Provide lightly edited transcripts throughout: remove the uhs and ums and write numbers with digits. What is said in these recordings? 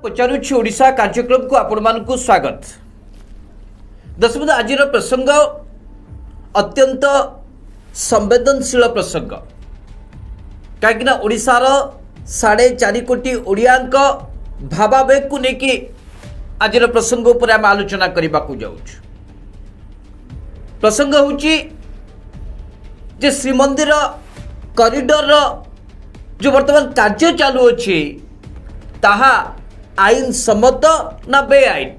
पचारुछि ओडिशा कार्यक्रम को आपण मानकु स्वागत। दर्शक आज प्रसंग अत्यंत संवेदनशील प्रसंग कहीं ओडिशार 4.5 कोटी ओडियांक भावावेग को लेकिन आज प्रसंग उपर आम आलोचना करने को जाऊँ। प्रसंग होची जे श्रीमंदिर कॉरिडोर जो वर्तमान कार्य चालू अच्छी ताहा आईन सम्मत ना बेआईन।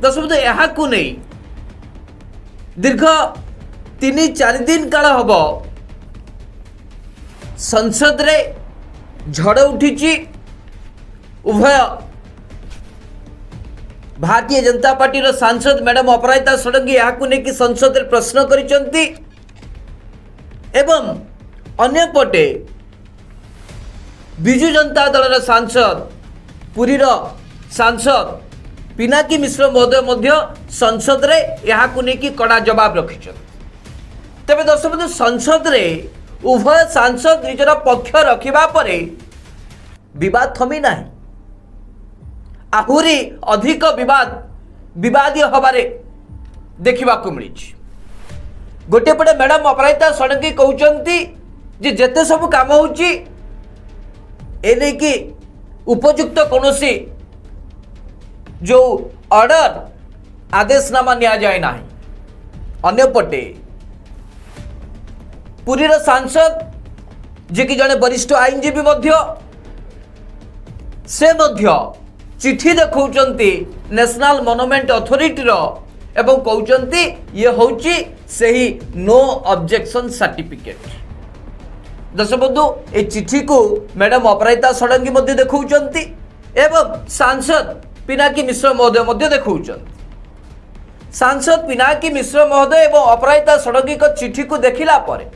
दर्शक यहाँ नहीं दीर्घ 3-4 दिन काल हम संसद रे झड़ उठी। उभय भारतीय जनता पार्टी रो सांसद मैडम अपराजिता षडंगी यहाँ नहीं कि संसद रे प्रश्न करिसेंती एवं अन्यपटे विजु जनता दल सांसद पुरीर सांसद पिनाकी मिश्र महोदय मध्य संसद रे यहाँ नहीं कड़ा जवाब रखिछन। तेबे दर्शक संसद रे उभय सांसद निजर पक्ष रखिबा परे विवाद थमी नाही, आहुरी अधिक विवादीय हबारे देखिबा को मिली। गोटे पटे मैडम अपराजिता षडंगी कहउचंती जे जेते सब काम होची एने की उपयुक्त कौनसी जो ऑर्डर आदेशनामा निया जाए ना। अन्यपटे पुरीर सांसद जे कि जड़े वरिष्ठ आईनजीवी से चिठी देखौचंती नेशनल मॉन्यूमेंट अथॉरिटी रो एवं कहउचंती ये होची सही नो ऑब्जेक्शन सर्टिफिकेट। दर्शक बंधु ए चिठी को मैडम अपराजिता षडंगी मध्य देखौचंती एवं सांसद पिनाकी मिश्र महोदय मध्य देखौचंती। सांसद पिनाकी मिश्र महोदय एवं अपराजिता षडंगी को चिठी को देखिला परे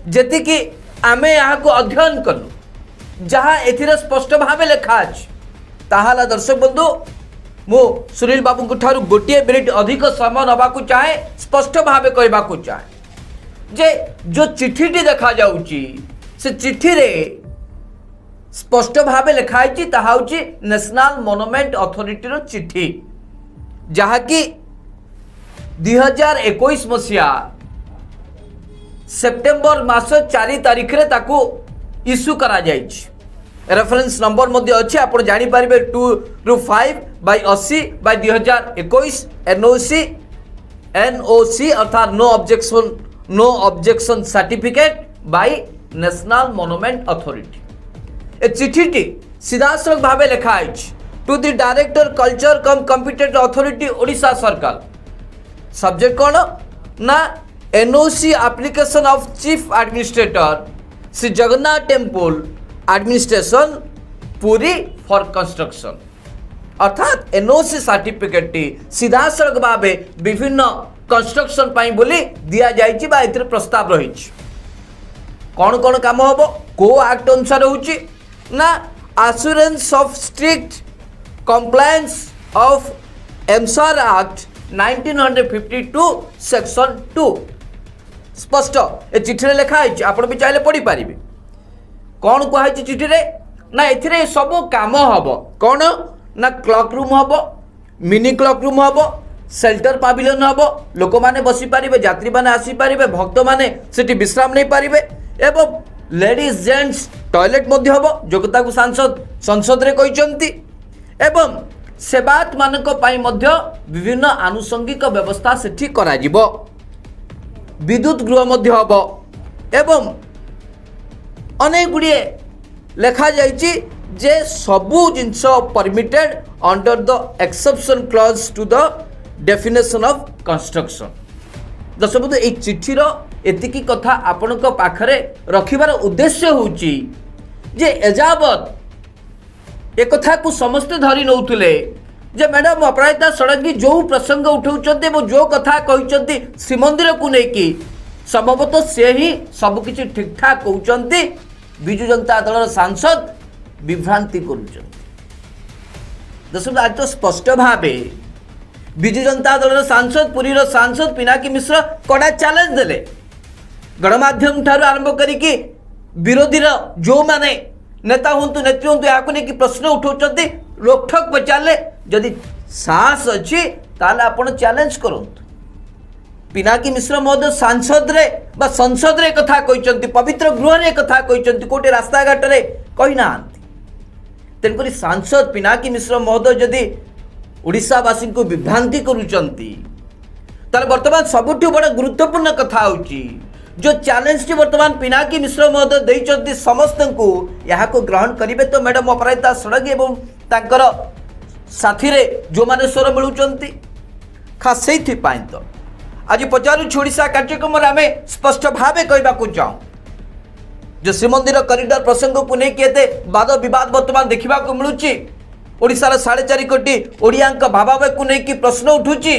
जेति कि आमे यहाँ को अध्ययन कलु जहाँ एथिरे स्पष्ट भावे लिखा अछि ताहाला दर्शक बंधु मु सुनील बाबू को ठारू गोटे मिनिट अधिक समय नबाकू चाहे स्पष्ट भावे कहबाकू चाहे जे जो चिठीटी देखा जाउची से चिठी रे स्पष्ट भावे लिखाई ताहा होची नेशनल मॉन्यूमेंट अथॉरिटी रो चिठी जहा कि 2021 मसिया सेप्टेम्बर मास 4 तारिख रे ताकू इश्यू करा जाइछ। रेफरेंस नंबर मध्य अच्छे आप जानी पारिबे 2/5/80/2021 एनओसी अर्थात no objection certificate by national monument authority. ए चिठीटी सीधासलख भावे लिखा to the director culture cum competent authority Odisha सरकार। सब्जेक्ट कौन ना NOC application of chief administrator Shri Jagannath temple administration Puri for construction. अर्थात एनओसी सर्टिफिकेट टी सीधासलख भावे विभिन्न कंस्ट्रक्शन पाई बोली दिया जाइछि बा एथिरे प्रस्ताव रही। कौन कौन काम हम को एक्ट अनुसार होछि ना assurance of strict compliance of AMASR act 1952 section 2 स्पष्ट ए चिठी रे लिखा है। आपण भी चाहे पढ़ी पारिबे कौन कह चिठी रे ना एथिरे सब काम हम कौन ना क्लॉक रूम हम मिनी क्लॉक रूम हम शेल्टर पाविलियन हम लोक माने बसी पारिबे यात्री माने आसी पारिबे भक्त माने सेठी विश्राम नहीं पारिबे एवं लेडीज जेंट्स टॉयलेट मध्य हम जोगता को सांसद संसद रे कहिसंती एवं सेवात मानक पाई मध्य विभिन्न आनुषंगिक व्यवस्था सेठी करा जिवो। विद्युत गृह मध्य हम एवं अनेक गुड़िए लेखा जाइछि जे सबू जिनस permitted under the exception clause to the definition of construction. दर्शक बंधु ए चिठीर एतिकी कथा आपण पाखरे रखिबार उद्देश्य होची जे एजावत एक कथा को समस्ते धरी नौथुले जे मैडम अपराजिता षडंगी जो प्रसंग उठाउचंती एवं जो कथा कहिसंती श्रीमंदिर को लेकी संभवतः से ही सबकिछि ठीक ठाक कहउचंती। विजु जनता दल सांसद विभ्रांति करुचंती। दर्शक आज तो स्पष्ट भावे विजु जनता दल सांसद पुरीर सांसद पिनाकी मिश्र कड़ा चैलेंज देले गणमाध्यम ठारू आरंभ करिकी विरोधी जो माने नेता हूँ नेत्री हूँ यहाँ नहीं प्रश्न उठाऊँ रोकठोक पचारे जदि साहस अच्छी ताले आपण चैलेंज करूँ। पिनाकी मिश्र महोदय सांसद रे बा संसद रे कथा कहते पवित्र गृह रे कथा कहते कोटे रास्ता घाट रे कही ना तेणुक सांसद पिनाकी मिश्र महोदय जदि ओडिशावासी को विभ्रांति करुचंती ताले वर्तमान सबुठ बड़ गुरुत्वपूर्ण कथा होची जो चैलेंज टी वर्तमान पिनाकी मिश्र महोदय देइचंती समस्त को यहाँ को ग्रहण करिवे तो मैडम अपराजिता षडंगी एवं तांकर साथी रे जो माने स्वर मिलुचंती खास सेथि पाई तो आज पचारू ओडिशा कार्यक्रम आम स्पष्ट भाव कहवाक चाहूँ जो श्रीमंदिर कॉरिडोर प्रसंग को लेकिन वाद विवाद वर्तमान देखा मिलूँ ओडिशार 4.5 कोटी ओडिया भावावेग को लेकिन प्रश्न उठुची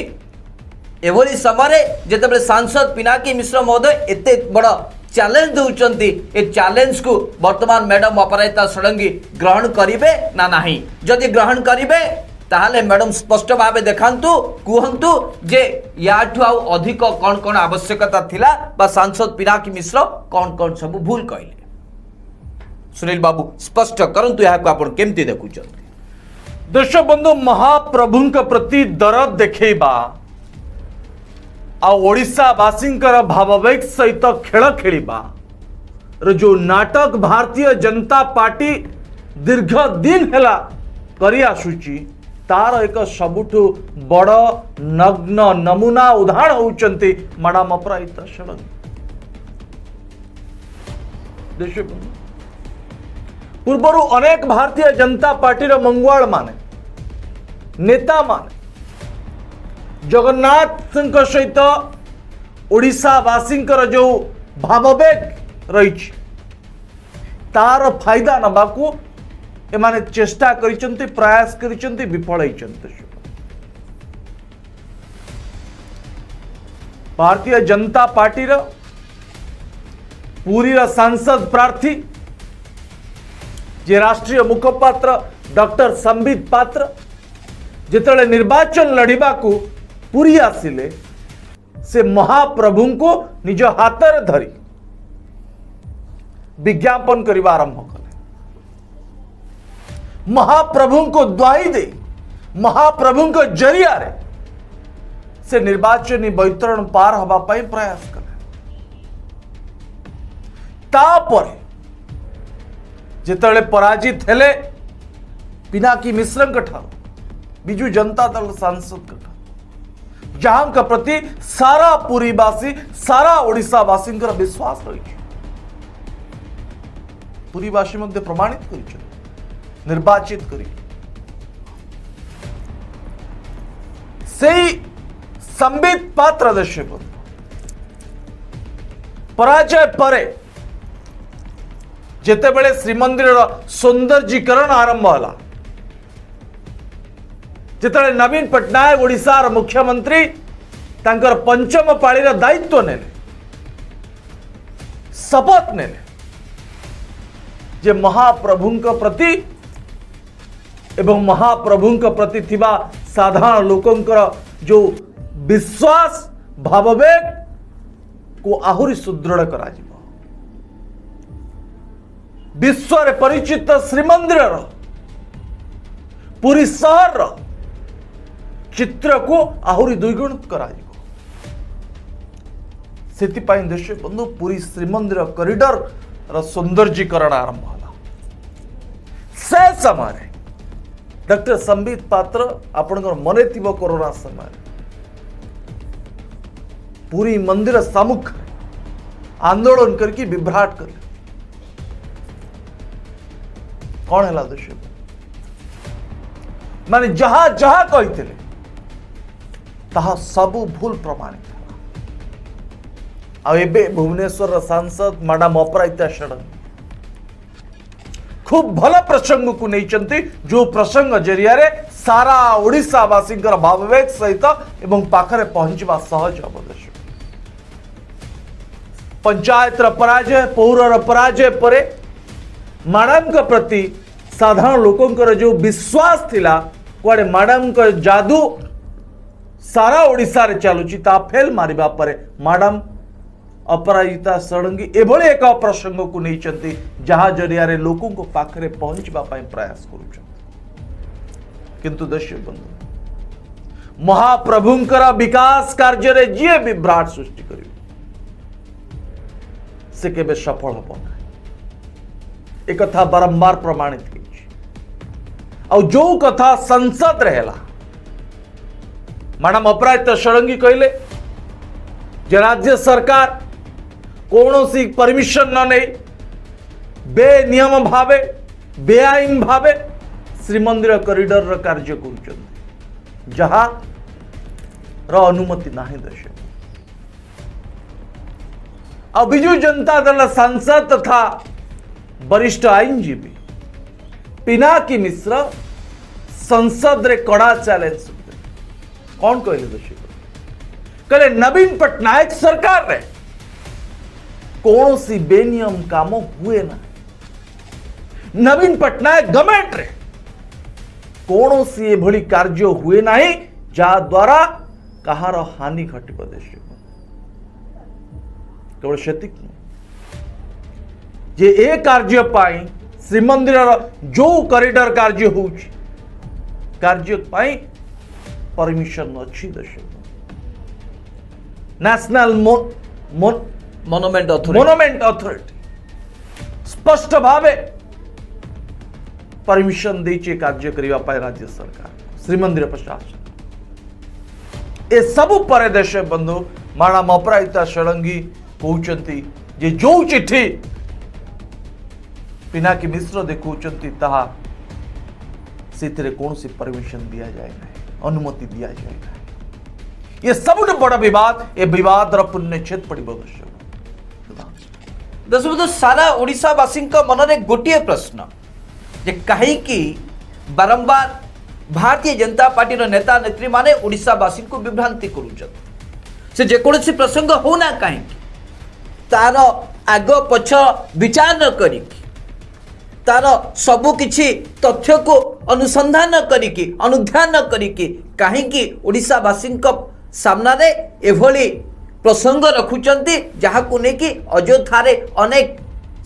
एभली समय जिते सांसद पिनाकी मिश्र महोदय एते बड़ चैलेंज दौरान ए चैलेंज को वर्तमान मैडम अपराजिता षडंगी ग्रहण करेंगे ना नहीं जदि ग्रहण करेंगे ताहले मैडम स्पष्ट भाव देखांतु कहतु जे याठू आउ अधिक कौन कौन आवश्यकता थिला बा सांसद पिनाकी मिश्र कौन कौन सब भूल कहले सुनील बाबू स्पष्ट करंतु यहाँ को आपण केमती देखुछन। दर्शक बंधु महाप्रभु प्रति दरद देखा आशावासींकर भाववेग सहित खेल खेलिबा जो नाटक भारतीय जनता पार्टी दीर्घ दिन हेला करी आसुची तार एक सबुठु बड़ नग्न नमूना उदाहरण होउचंती मैडम अपराजिता षडंगी। पूर्वर अनेक भारतीय जनता पार्टी मंगुआल माने नेता माने जगन्नाथ सहित ओडिशावासींकर जो भाववेग रही तार फायदा नबाकू एमाने चेष्टा करिसंती प्रयास करिसंती विफल होइसंती। भारतीय जनता पार्टी पूरी सांसद प्रार्थी जे राष्ट्रीय मुखपात्र डॉक्टर संबित पात्र जिते निर्वाचन लड़िबा को पूरी आसिले से महाप्रभु को निज हाथ में धरी विज्ञापन करने आरंभ कले महाप्रभु को द्वाही दे महाप्रभु को जरिया रे से निर्वाचन बैतरण पार हवा पाई प्रयास कले तापर जिते पराजित हेले पिनाकी मिश्र बिजू जनता दल सांसद जहां का प्रति सारा पुरीवासी सारा ओडिशावासी विश्वास रही पुरीवासी मध्य प्रमाणित कर निर्वाचित करी संबित पात्र दर्शे पराजय परे जेतेबेले श्रीमंदिर सौंदर्यीकरण आरंभ होला जिते नवीन पट्टनायक ओडिशार मुख्यमंत्री तांकर पंचम पाळीर दायित्व नेले शपथ नेले जे महाप्रभु प्रति एवं महाप्रभु प्रति थिबा साधारण लोकंकर जो विश्वास भाववेग को आहुरी सुदृढ़ करा विश्व रे परिचित श्रीमंदिर पूरी शहर चित्र को आहुरी द्विगुण करा दर्शक बंधु पूरी श्रीमंदिर कॉरिडोर सौंदर्यीकरण आरंभ होला से समय डॉक्टर संबित पात्र आपण मन थी कोरोना समय पूरी मंदिर सम्मुख आंदोलन करके विभ्राट कर कौन है दर्शक माने जहां जहां कही ताहा सबु भूल प्रमाणित आबे भुवनेश्वर सांसद मैडम अपराजिता षडंगी खूब भल प्रसंग को नहीं जो प्रसंग जरिया रे सारा ओडिशावासी भाववेग सहित एवं पाखरे पहुंचवा सहज हम दर्शक पंचायत पराजय पौर पराजय परे मैडम के प्रति साधारण लोकंकर जो विश्वास थिला कुआडे मैडम का जादू सारा ओडिशा रे चलुची ता फेल मारिबा परे मैडम अपराजिता षडंगी एभली एक प्रसंग को नहीं जहा जरिया लोकों को पाखरे पहुंचवा प्रयास करुछन। किंतु दर्शक बंधु महाप्रभुंकर विकास कार्य रे जी विभ्राट सृष्टि करिवे से केबे सफल हब ना। एक कथा बारंबार प्रमाणित हो जो कथा संसद रहेला मैडम अपराजिता षडंगी कहले जे राज्य सरकार कौन सी परमिशन न नहीं बेनियम भावे बेआईन भावे श्रीमंदिर कॉरिडोर कार्य कर जहा अनुमति नहीं दर्शक। अब बिजू जनता दल सांसद तथा वरिष्ठ आईनजीवी पिनाकी मिश्र संसद रे कड़ा चैलेंज कौन कहले दर्शक कहले नवीन पटनायक सरकार रे कौन सी बेनियम काम हुए ना। नवीन पटनायक गवर्नमेंट रे कौन सी एभली कार्य हुए ना जहा द्वारा कहार हानि घटिब दर्शक। केवल सेतिक जे ए कार्य पाई श्रीमंदिर जो कॉरिडोर कार्य हो कार्य पाई परमिशन अच्छी दर्शक। नेशनल मोनुमेंट अथॉरिटी स्पष्ट भावे परमिशन देचे कार्य करिवा पाए राज्य सरकार श्रीमंदिर प्रशासन ए सबु पर देश बंधु मैडम अपराजिता षडंगी कहउचंती जे जो चिट्ठी पिनाकी मिश्र देखुचंती ताहा सेतिरे कोनसी परमिशन दिया जाए नहीं अनुमति दिया जाए नहीं। ये सबुठ बड़ा विवाद ए विवाद पुण्यछेद पड़ब दर्शक सारा ओडिशावासी मन में गोटे प्रश्न जे कहीं बारंबार भारतीय जनता पार्टी नेता नेत्री माने ओडिशावासी को विभ्रांति करुछन से जेकोसी प्रसंग होना कहीं तार आग पछ विचार न करी तार सबु किछि तथ्य को अनुसंधान करिकी अनुध्यान करिकी कहीं ओडिशावासी सामना रे एभली प्रसंग रखुचंती जहा को नेकी अयोध्या अनेक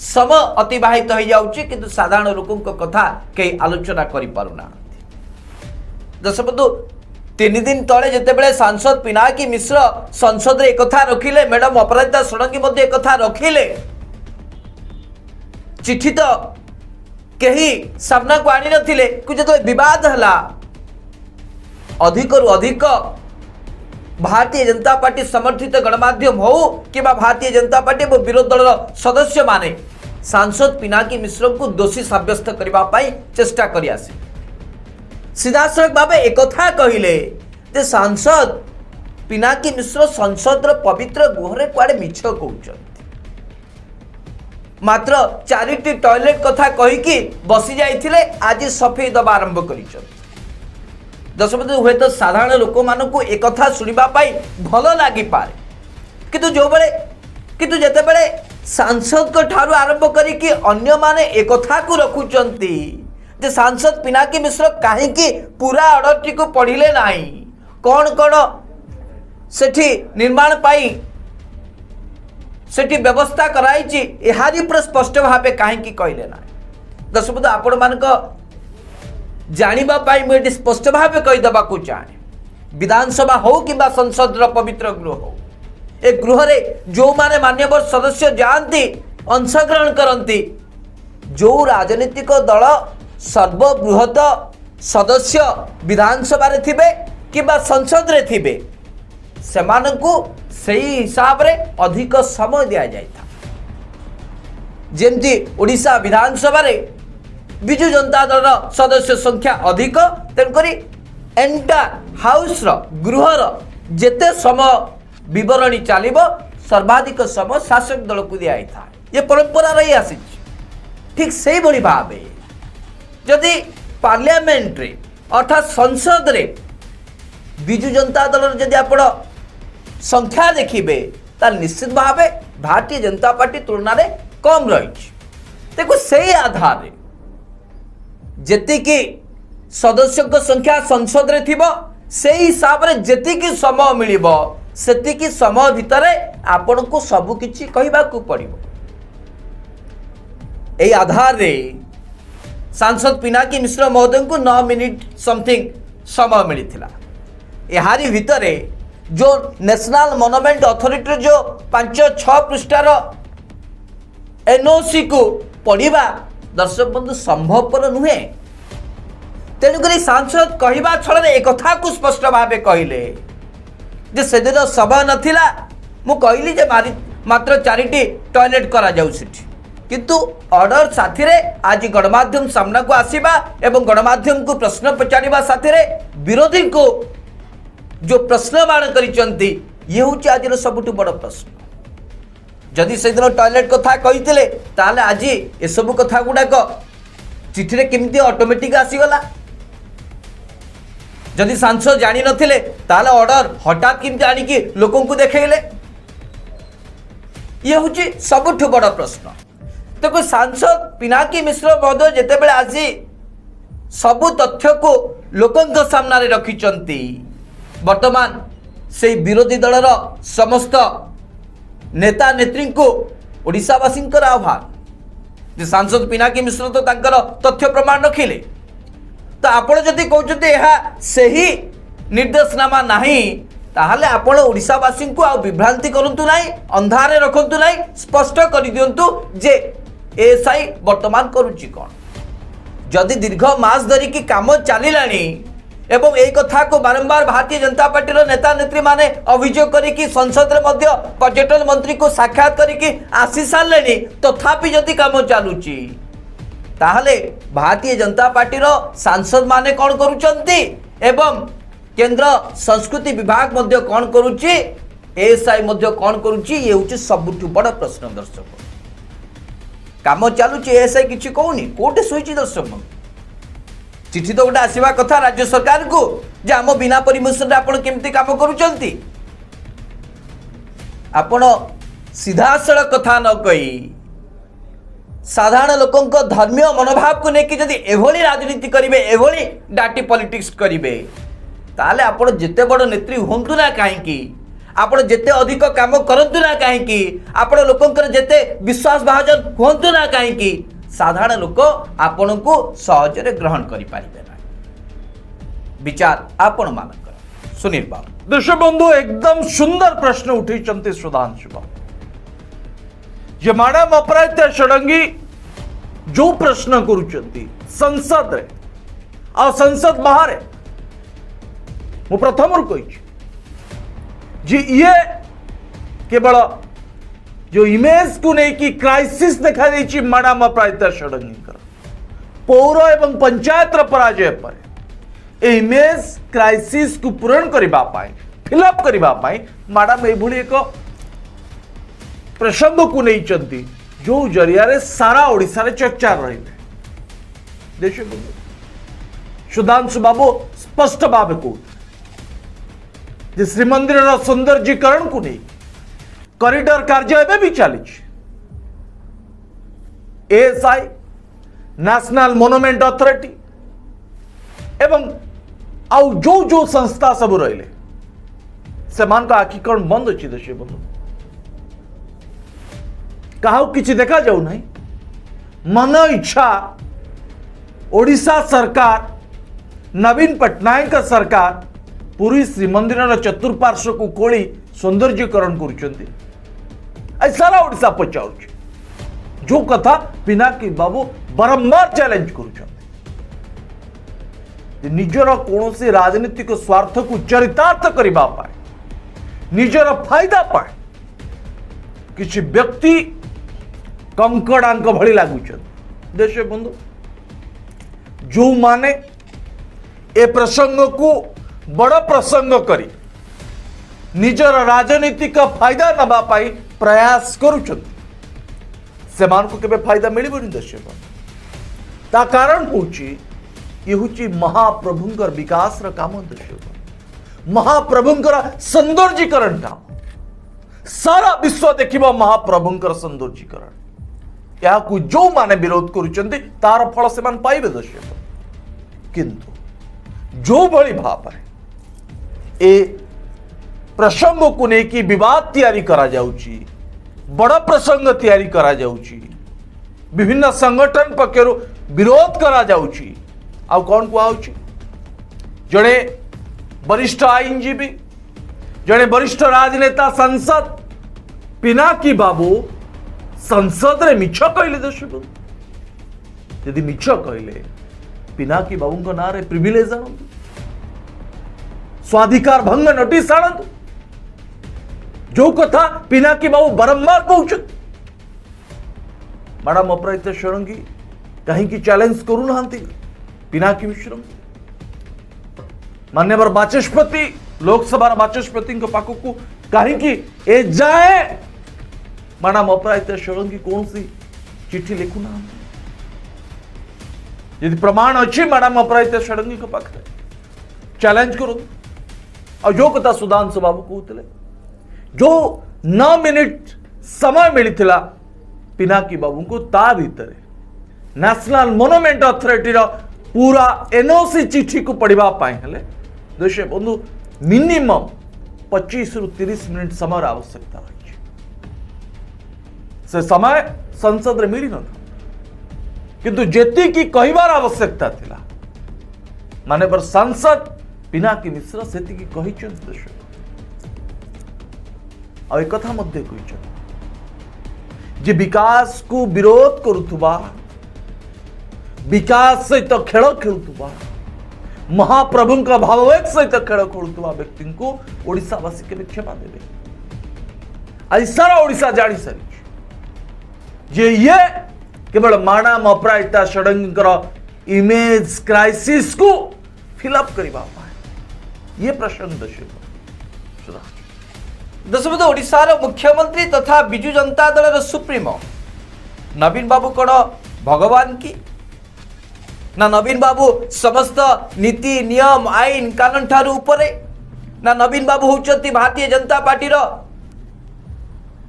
समय अतिबाहित हो जाउची किंतु साधारण लोकों कथा कई आलोचना करि पारुना। दर्शक 3 दिन तले जितेबेले सांसद पिनाकी मिश्र संसद रे कथा रखिले मैडम अपराजिता षडंगी मध्ये कथा रखिले चिट्ठी तो कहीं सामना को आनी नथिले कि जो विवाद हला अधिक रु अधिक भारतीय जनता पार्टी समर्थित गणमाध्यम हो कि भारतीय जनता पार्टी और विरोधी दल सदस्य माने सांसद पिनाकी मिश्र को दोषी साब्यस्त करने चेष्टा करी आसे सीधासख भाव एक कहले जे सांसद पिनाकी मिश्र संसद पवित्र गृह कुआडे मिछ कहउछन मात्र 4टी टॉयलेट कथा कहीकि बसी जाइथिले आज सफेई दबा आरंभ करिछन। दर्शक हुए तो साधारण लोक मानू एक कथा शुणा भल लगी पारे किंतु जो बेले किंतु जेते बेले सांसद को ठारू आरंभ करिकि अन्य माने एक कथा को रखुचंती जे सांसद पिनाकी मिश्र कहीं पूरा ऑर्डर टी को पढ़िले नाही कौन कौन सेठी निर्माण पाई सेठी व्यवस्था कराई एहारी पर स्पष्ट भाव कहीं कहले ना। दर्शक आपण मानक जानिबा मुझे स्पष्ट भाव कहीदेवा चाहे विधानसभा हो कि संसद पवित्र गृह हो ए गृह रे जो माने मान्यवर सदस्य जाती अंशग्रहण करती जो राजनीतिक दल सर्वबृहत सदस्य विधानसभा रे थिबे कि संसद रे थिबे सेमानंकु सही हिसाब रे अधिक समय दिया जाता जेमती ओडिशा विधानसभा रे विजु जनता दल सदस्य संख्या अधिक तेणुकरी एंटा हाउस गृहर जेते समय बरणी चलो सर्वाधिक समय शासक दल को दिया था ये परंपरा रही आसी ठीक से भाई भाव जदि पार्लियामेंट रे अर्थात संसद रे विजु जनता दल जदि आप संख्या देखिए ताल निश्चित भाव भारतीय जनता पार्टी तुलना रे कम रही देखो से आधार रे जेतिकी सदस्य संख्या संसद रे थिबो से हिसाब रे जेतिकी समय मिलिबो सेतिकी समय भितर आपण को सब किछि कहबाकू पड़िबो। एई आधार रे सांसद पिनाकी मिश्र महोदय को 9 मिनिट समथिंग समय मिलिथिला। एहारी भितरे जो नेशनल मोनुमेंट अथॉरिटी जो 5-6 पृष्ठार एनओसी को पढ़ा दर्शक बंधु संभवपर नुहे। तेणुक सांसद कहवा छल एक को स्पष्ट भाव कहले जे से दिन समय नथिला मु कहली जे मात्र 4टी टॉयलेट करा जाउ सिटी, किंतु ऑर्डर साथी रे आज गणमाध्यम सामना को आसीबा एवं गणमाध्यम को प्रश्न पचारिबा साथी रे विरोधी को जो प्रश्नवाण करिसंती ये हूँ आज सबुठ बड़ प्रश्न। जदि से दिन टॉयलेट कथा कही ताले आज ये सब कथा गुड़ाक चिठी रे केमती ऑटोमेटिक आसीगला। जदि सांसद जानी नथिले ताले ऑर्डर हठात केमती आनिकी लोकों को देखैले, ये हूँ सबुठ बड़ प्रश्न। तो कोई सांसद पिनाकी मिश्र महोदय जेतेबेले आसी सबु तथ्य को लोकों सामने रखिचंती, वर्तमान से विरोधी दलर समस्त नेता नेत्री को ओडिशावासी आह्वान जे सांसद पिनाकी मिश्र तो तांकर तथ्य प्रमाण रखिले, तो आपण जदि कहते यह सही निर्देशनामा नहीं ताहले आपण ओडिशावासी को आ विभ्रांति करंतु नहीं, अंधारे रखंतु नहीं, स्पष्ट कर दियंतु जे एएसआई वर्तमान करूची कोन। जदि दीर्घ मास धरिकी काम चलिलानी एवं एक कथा को बारंबार भारतीय जनता पार्टी नेता नेत्री माने अभियोग करिकी संसद रे मध्य पर्यटन मंत्री को साक्षात करिकी आसी सारे तथापि जदि काम चलुची ताहले भारतीय जनता पार्टी सांसद माने कौन करुचंती एवं केंद्र संस्कृति विभाग मध्य कौन करुची, एएसआई मध्य कौन करुची, ये हूँ सबुठ बड़ प्रश्न। दर्शक काम चलुची एएसआई किछि कहूनी कोटे सोईची। दर्शक चिठी तो गोटे आसवा कथा राज्य सरकार को जे आम बिना परमिशन आपण केमती काम करुचंती। आपण सीधा सड़क कथा न कही साधारण लोकों धर्मीय मनोभाव को लेकिन जदि एभली राजनीति करिवे, एभली डाटी पॉलिटिक्स करिवे ताले आपण जेते बड़ नेत्री हुंतु ना काहेकि, आपण जेते अधिक काम करंतु ना काहेकि, आपण लोकंकर जेते विश्वास भाजन हुंतु ना काहेकि, साधारण लोक आपण को सहजरे ग्रहण करि पारिबे ना। विचार आपण मानकर सुनील बाबू। दर्शक बंधु एकदम सुंदर प्रश्न उठैचंती सुधांशु बाबू जे मैडम अपराजिता षडंगी जो प्रश्न करुचंती संसद रे आ संसद बाहर मु प्रथम कही जी ये केवल जो इमेज को लेकिन क्राइसिस देखा देछि मैडम अपराजिता षडंगी पौर एवं पंचायत पराजय पर इमेज क्राइसिस को पूरण करबा पाए फिलअप करबा पाए मैडम एभली एक प्रसंग को नहीं चलती जो जरिया रे सारा ओडिशा रे चर्चा रही देश सुधांशु बाबू स्पष्ट भाव को जे श्रीमंदिर सौंदर्यीकरण को नहीं कॉरिडोर कार्य एवं भी चली एएसआई नेशनल मोनुमेंट अथॉरिटी एवं आउ जो जो संस्था सब रहिले से मान का आखि कौन बंद अच्छी देश बंधु कहा किसी देखा जाऊ नहीं मन इच्छा ओडिशा सरकार नवीन पट्टनायक सरकार पूरी श्रीमंदिर चतुर्पार्श्व को खोली सौंदर्यीकरण कर सारा ओडिशा पचार जो कथा पिनाकी बाबू बारंबार चैलेंज कर निजर कौन सी राजनीतिक स्वार्थ को चरितार्थ करने पाए निजर फायदा पाए किसी व्यक्ति कंकड़ांक भली लगुच देश बंधु जो माने ए प्रसंग को बड़ प्रसंग करी निजर राजनीतिक फायदा नबा पाई प्रयास करुछन से मान को केबे फायदा मिलिबनी देश बंधु ता कारण होची ये होची महाप्रभुंकर विकास रा काम देश महाप्रभुंकर सौंदर्यीकरण काम सारा विश्व देखिबा महाप्रभुंकर सौंदर्यीकरण या जो माने विरोध करुचंती तार फल से मान पाइबे दर्शक किंतु जो भली भाव ए प्रसंग को लेकिन विवाद तैयारी करा जाउची, बड़ प्रसंग तैयारी करा जाउची, विभिन्न संगठन पक्षर विरोध करा जाउची। आ कौन कहउची जड़े वरिष्ठ आईनजीवी, जड़े वरिष्ठ राजनेता संसद पिनाकी बाबू संसद रे मिछ कहले। दर्शक यदि मिछ कहले पिनाकी बाबू ना रे प्रिविलेज आणंतु, स्वाधिकार भंग नोटिस आणंतु। जो कथा पिनाकी बाबू बारंबार कहउछत, मैडम अपराजिता षडंगी कहीं चैलेंज करू नांती पिनाकी मिश्र। मान्यवर बाचस्पति लोकसभा बाचस्पति पाखक कहीं ए जाए मैडम अपराजिता षडंगी कौन सी चिट्ठी लिखुना। यदि प्रमाण अच्छी मैडम अपराजिता षडंगी पाखे चैलेंज करो। और जो कथा सुधांशु बाबू कहते जो 9 मिनिट समय मिलता पिनाकी बाबू को ता भीतर नेशनल मोनुमेंट अथॉरिटी पूरा एनओसी चिट्ठी को पढ़ा दर्शक बंधु मिनिमम 25 रु 30 मिनिट समय आवश्यकता रही। से समय संसद रे मिली न किंतु जेती की कहिबार आवश्यकता थिला माननीय सांसद पिनाकी मिश्र सेती की कहिछन। दर्शक आ एक कथा मध्य कहिछन जे विकास को विरोध करुथुबा, विकास सहित खेल खेलुथुबा, महाप्रभु का भाववेग सहित खेल खेलुथुबा व्यक्ति को ओडिशावासी के क्षमा देवे। आज सारा ओडिशा जानी सारी जे ये केवल मैडम अपराजिता षडंगी इमेज क्राइसिस को फिलअप करवा पाए ये प्रश्न दशरथ ओडिशार मुख्यमंत्री तथा विजु जनता दल सुप्रीमो नवीन बाबू कौन भगवान की ना नवीन बाबू समस्त नीति नियम आईन कानून ठारू उपरे ना नवीन बाबू होउचंती भारतीय जनता पार्टी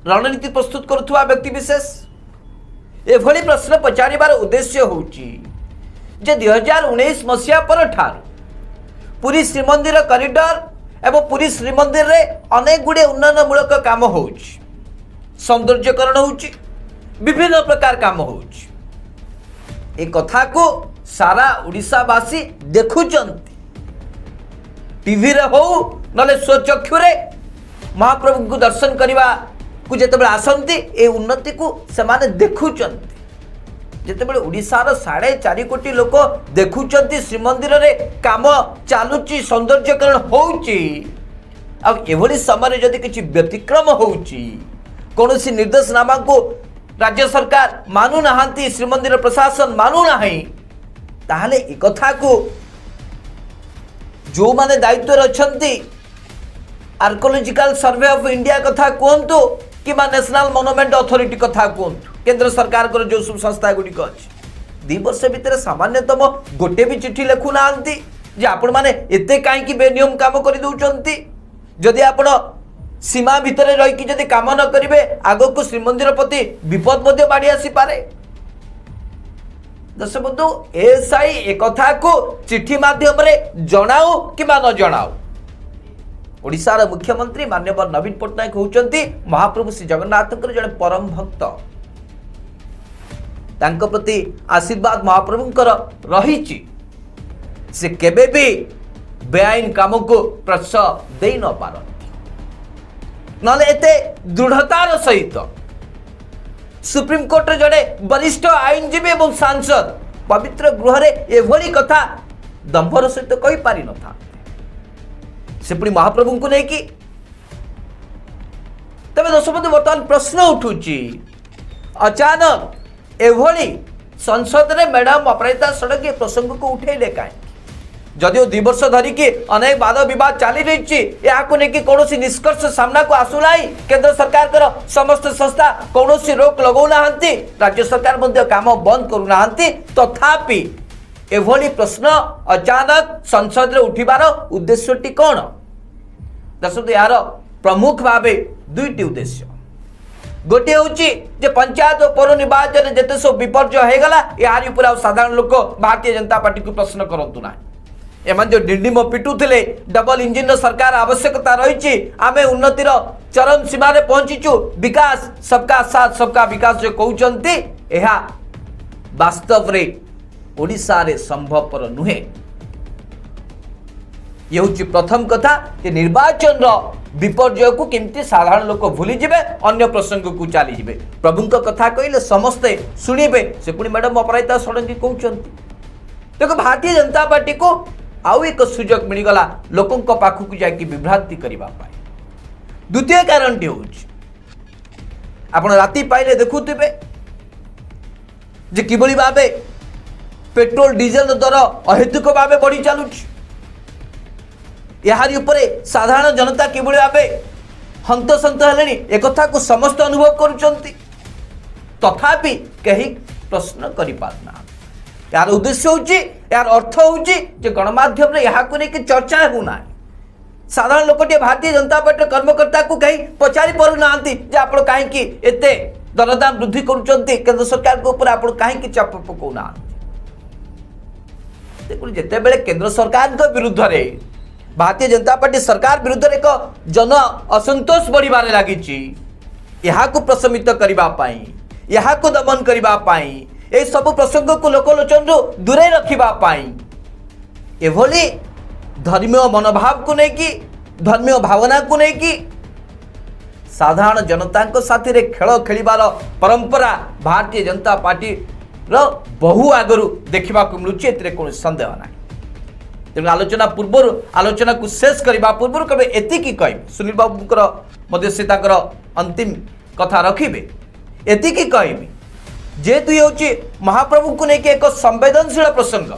रणनीति प्रस्तुत करुवा व्यक्ति विशेष। एभली प्रश्न पचारिबार उद्देश्य होउची जे 2019 मसीहा पर ठारू पुरी श्रीमंदिर कॉरिडोर एवं पुरी श्रीमंदिर रे अनेक गुड़े उन्नयनमूलक काम होउची, सौंदर्यकरण होउची, विभिन्न प्रकार काम होउची। ए कथा को सारा ओडिशावासी देखुचंती टीवी रे हो नले स्वचक्षु रे महाप्रभु को दर्शन करवा को जेतेबेले आसंती ए उन्नति को सेमाने देखुचंती। जेतेबेले ओडिशार 4.5 कोटी लोक देखुचंती श्रीमंदिर रे काम चालुची, सौंदर्यकरण होउची। अब एभली समय जदि किछि व्यतिक्रम होउची, कोनोसी निर्देशनामा को राज्य सरकार मानु नाहांती, श्रीमंदिर प्रशासन मानु नाही, ताहले ए कथा को जो माने दायित्व रछंती आर्कोलॉजिकल सर्वे ऑफ इंडिया कथा कहतु कि नेशनल मोनुमेंट अथॉरिटी कथा कहतु, केंद्र सरकार को जो सब संस्था गुड़िक अच्छी 2 वर्ष भितर सामान्यतम गोटे भी चिट्ठी लिखु ना जे आपण माने एते काईकी बेनियम काम कर दउचंती। जदि आपण सीमा भितर रही कि जदि काम न करिवे आगो को श्रीमंदिर प्रति विपद मध्य बाड़ी आसी पारे। दर्शक बंधु एसआई एक कथा को चिट्ठी माध्यम रे जणाओ कि न जणाओ ओडिशार मुख्यमंत्री माननीय नवीन पट्टनायक होउचंती महाप्रभु श्री जगन्नाथ जड़े परम भक्त। तांको प्रति आशीर्वाद महाप्रभुंकर रही से केबे भी बेआईन काम को प्रश्रय दे न पारती नले एते दृढ़तार सहित सुप्रीम कोर्ट जड़े वरिष्ठ आईनजीवी और सांसद पवित्र गृह रे एभली कथा दंभर सहित कही पारि न था से पुणी महाप्रभु को नहीं कि तबे दर्शक बर्तमान प्रश्न उठुची अचानक एभली संसद रे मैडम अपराजिता षडंगी प्रसंग को उठेले काहे जदिओ 2 वर्ष धरिकी अनेक वाद विवाद चली रही नहीं कौन निष्कर्ष सामना को आसुना केंद्र सरकार समस्त संस्था कौन रोक लगौना राज्य सरकार काम बंद करूना तथापि एभली प्रश्न अचानक संसद रे उठिबार उद्देश्यटी कौन दर्शक यार प्रमुख भावे 2टी उद्देश्य गोटे हूँ पंचायत और पौर निर्वाचन जिते सब विपर्य हो गला यार साधारण लोक भारतीय जनता पार्टी को प्रश्न करतु ना एमान जो डिंडिम पिटुले डबल इंजिन सरकार आवश्यकता रही आमे उन्नतिर चरम सीमा रे पहुंचीचु विकास सबका साथ सबका विकास जो कहते यह वास्तव रे ओडिशा रे संभवपर नुहे। ये हूँ प्रथम कथा कि निर्वाचन विपर्यय को केमती साधारण लोक भूली जिबे अन्य प्रसंग को चली जिबे। प्रभु कथा कहले समस्ते शुणिबे से पुणी मैडम अपराजिता षडंगी कहते। देखो भारतीय जनता पार्टी को आउ एक सुजोग मिलगला लोकों पाखक जाकि विभ्रांति करने। द्वितीय कारण हूँ आपण राति पाइले देखुथिबे जे किभली भाबे पेट्रोल डीजेल दर अहेतुक भावे बढ़ी चलुछि। यारी उपरे साधारण जनता किभली भाबे हंतसंत हेलेनी एक कथा को समस्त अनुभव करुचंती तथापि कहीं प्रश्न करि पारना। यार उद्देश्य होची यार अर्थ होची जे गणमाध्यम रे यहा को लेके चर्चा होना। साधारण लोकटे भारतीय जनता पार्टी कर्मकर्ता को कहीं पचारि परू नांती जे आपण काहे कि एते दरदाम वृद्धि करुचंती केंद्र सरकार के ऊपर आपण काहे कि चाप पकोना। देखो जेते बेले केंद्र सरकार के विरुद्ध रे भारतीय जनता पार्टी सरकार विरुद्ध एक जन असंतोष बढ़िबारे लागिछि। यहा को प्रशमित करिबा पाई यहा को दमन करिबा पाई ए सब प्रसंग को लोकलोचन दूरे रखिबा पाई एभली धर्मीय मनोभाव को लेकी धर्मीय भावना को लेकी साधारण जनता साथी रे खेल खेलिबार परंपरा भारतीय जनता पार्टी रो बहु आगरु देखा मिलूँ ए कौन सन्देह ना। तेणु आलोचना पूर्व आलोचना को शेष करने पूर्व कभी एतिकी कह सुनील बाबूर से अंतिम कथा रखिए एतिकी कहबी जेहेतु ये हूँ महाप्रभु को लेकिन एक संवेदनशील प्रसंग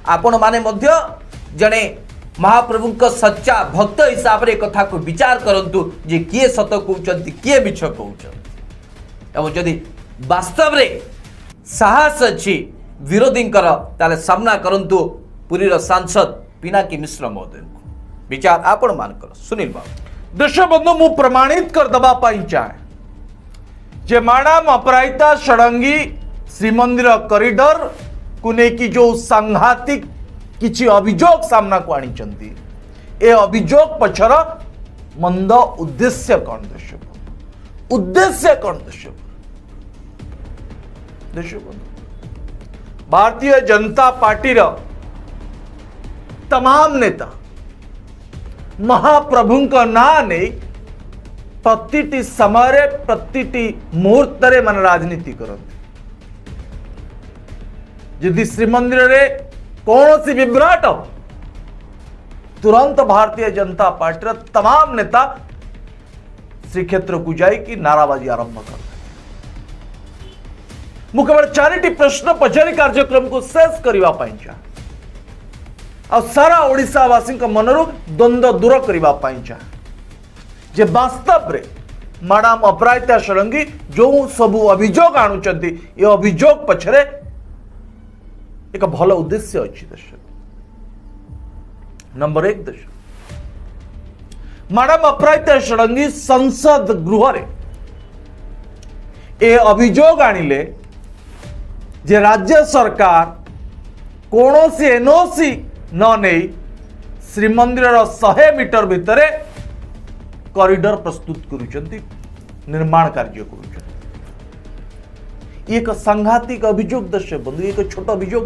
आपण माने मध्य जड़े महाप्रभु का सच्चा भक्त हिसाब से कथा को विचार करंतु जे किए सत कहते किए मिछ कहते जदि वास्तव रे साहस अच्छी विरोधी ताले सामना करंतु पुरी सांसद पिनाकी मिश्र महोदय विचार आपण मानकर सुनील बाबू। दर्शक बंधु मु प्रमाणित कर दबा पाई चाहे जे मैडम अपराजिता षडंगी श्रीमंदिर कॉरिडोर को लेकिन जो सांघातिक किछि अभियोग सामना को आनी ए अभियोग पछर मंद उद्देश्य कौन दर्शक उद्देश्य कौन दर्शक भारतीय जनता पार्टी तमाम नेता महाप्रभु का ना नहीं प्रतिटी समय प्रतिटी मुहूर्त रे मन राजनीति करते। यदि श्रीमंदिर रे कौन सी विभ्राट तुरंत भारतीय जनता पार्टी तमाम नेता श्रीक्षेत्र को जाई नाराबाजी आरंभ कर मु केवल चारिटी प्रश्न पचारि कार्यक्रम को शेष करने चाहे आ सारा ओडिशावासी मनरू द्वंद्व दूर करने चाहे जे वास्तव रे मैडम अपराजिता षडंगी जो सबू अभियोग आणुचंती ये अभियोग पछरे एक भल उद्देश्य अच्छी। दर्शक नंबर 1 दर्शक मैडम अपराजिता षडंगी संसद गृह रे ए अभियोग आनिले जे राज्य सरकार कौन सी एनओसी न नहीं श्रीमंदिर 100 मीटर भितर कॉरिडोर प्रस्तुत करुचंती निर्माण कार्य करुचंती। एक सांघातिक अभियोग दर्शक बंधु एक छोट अभियोग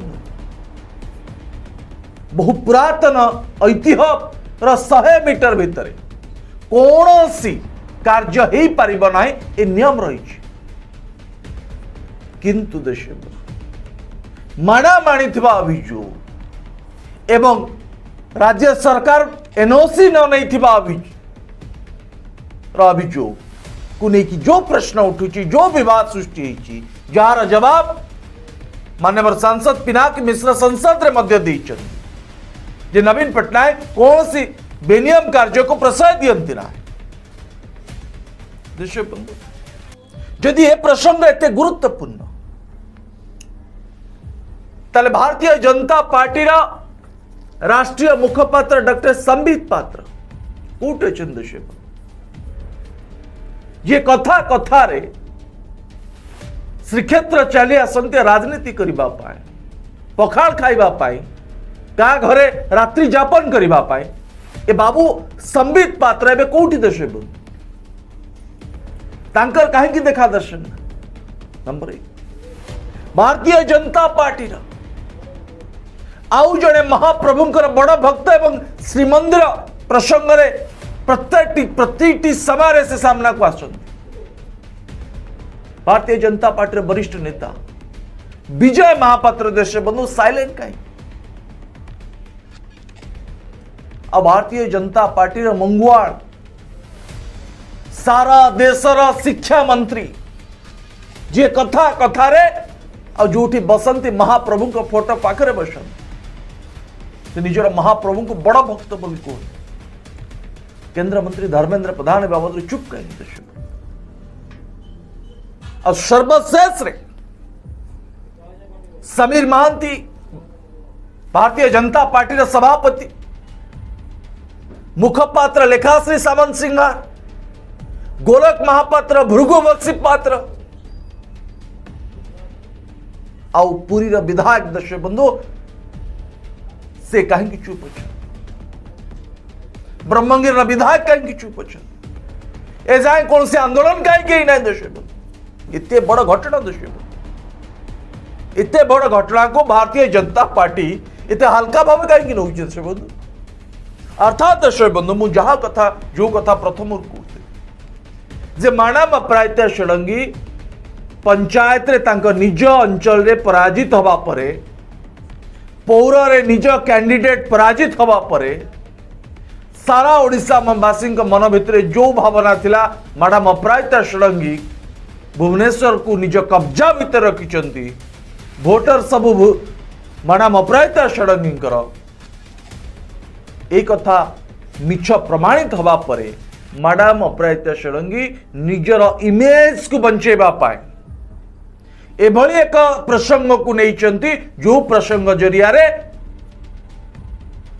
बहु पुरातन ऐतिह्य 100 मीटर भितर कौन सी कार्य हो पारिब ना ए नियम रही किंतु दर्शक माड़ा माणी अभियोग एवं राज्य सरकार एनओसी न नहीं अभियोग को लेकिन जो प्रश्न उठुची जो विवाद सृष्टि होती जार जवाब माननीय सांसद पिनाकी मिश्र संसद रे मध्य देइछन जे नवीन पटनायक कौन सी बेनियम कार्य को प्रश्रय दियंती ना। जदि यह प्रसंग एते गुरुत्वपूर्ण ताले भारतीय जनता पार्टी राष्ट्रीय मुखपात्र डॉक्टर संबित पात्र कोटे चंद्रशेखर ये कथा कथा रे श्रीक्षेत्र चली आसंते राजनीति करबा पाए पखाल खाइबा पाए का घरे रात्रि जापन करबा पाए ए बाबू संबित पात्र एबे कोठी देशे बंधु तांकर काहे देखा दर्शन नंबर 1 भारतीय जनता पार्टी आउ जड़े महाप्रभुंकर बड़ भक्त एवं श्रीमंदिर प्रसंग प्रत्येक समय से सामना को आस भारतीय जनता पार्टी वरिष्ठ नेता विजय महापात्र देश बंधु साइलेंट कहीं आ भारतीय जनता पार्टी मंगुआड़ सारा देशर शिक्षा मंत्री जे कथा कथारे आ जोठी बसंती महाप्रभु को फोटो पाखरे बसन से निजर महाप्रभु को बड़ भक्त बोली कहते केंद्र मंत्री धर्मेंद्र प्रधान बाबद चुप कहीं और सर्वशेष रे समीर महांती भारतीय जनता पार्टी सभापति मुखपात्र लेखाश्री सामंत सिंहार गोलक महापात्र भृगु बक्सी पात्र आउ पुरी विधायक दर्शक बंधु से कहीं चुप अच्छा ब्रह्मगिर विधायक कहीं चुप अच्छा ए जाए कौन से आंदोलन कहीं ना दर्शक इतने बड़ घटना दर्शक इतने बड़ घटना को भारतीय जनता पार्टी इतने हल्का भाव कहीं नौ दर्शक बंधु अर्थात दर्शक बंधु मु जहा कथा जो कथा प्रथम कहते जे माणाम प्रायत षडंगी पंचायत रे तांको निज अंचल रे पराजित हवा परे पौर रे निज कैंडिडेट पराजित हवा परे सारा ओडिशा वासी मन भितर जो भावना थिला मैडम अपराजिता षडंगी भुवनेश्वर को निज कब्जा भितर रखिचंती भोटर सबु मैडम अपराजिता षडंगी एक कथा मिछ प्रमाणित हवा परे मैडम अपराजिता षडंगी निजर इमेज को बंचेबा पाए एभली एक प्रसंग को नहीं जो प्रसंग जरिया रे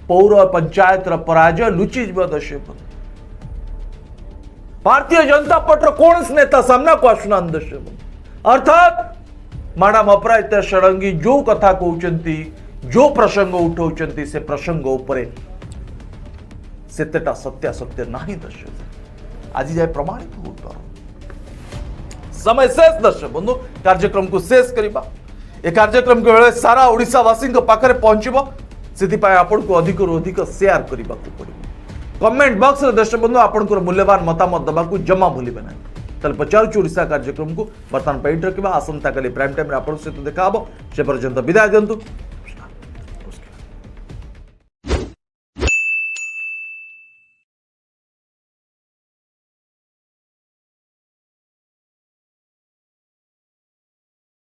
पौर पंचायत पराजय लुचि दर्शक भारतीय जनता पार्टी कौन नेता सामना को आसुना दर्शक अर्थात मैडम अपराजिता षडंगी जो कथा कहते जो प्रसंग उठाउछंती से प्रसंग उपरे सेतेटा सत्यासत्य नहीं दर्शक आज जाए प्रमाणित हो समय शेष दर्शक बंधु कार्यक्रम को शेष करबा ए कार्यक्रम के बेले सारा ओडिशा वासी पाखरे पहुंचबो से आपन को अधिक अधिक शेयर करबा को पड़िबो कमेंट बॉक्स रे दर्शक बंधु आपन को मूल्यवान मतामत दबा को जमा भूलिबे ना तल पचार ओडिशा कार्यक्रम को बर्तमान पैठ रखा आसंता काली प्राइम टाइम आपन सहित देखा से पर्यंत विदाय दिंतु।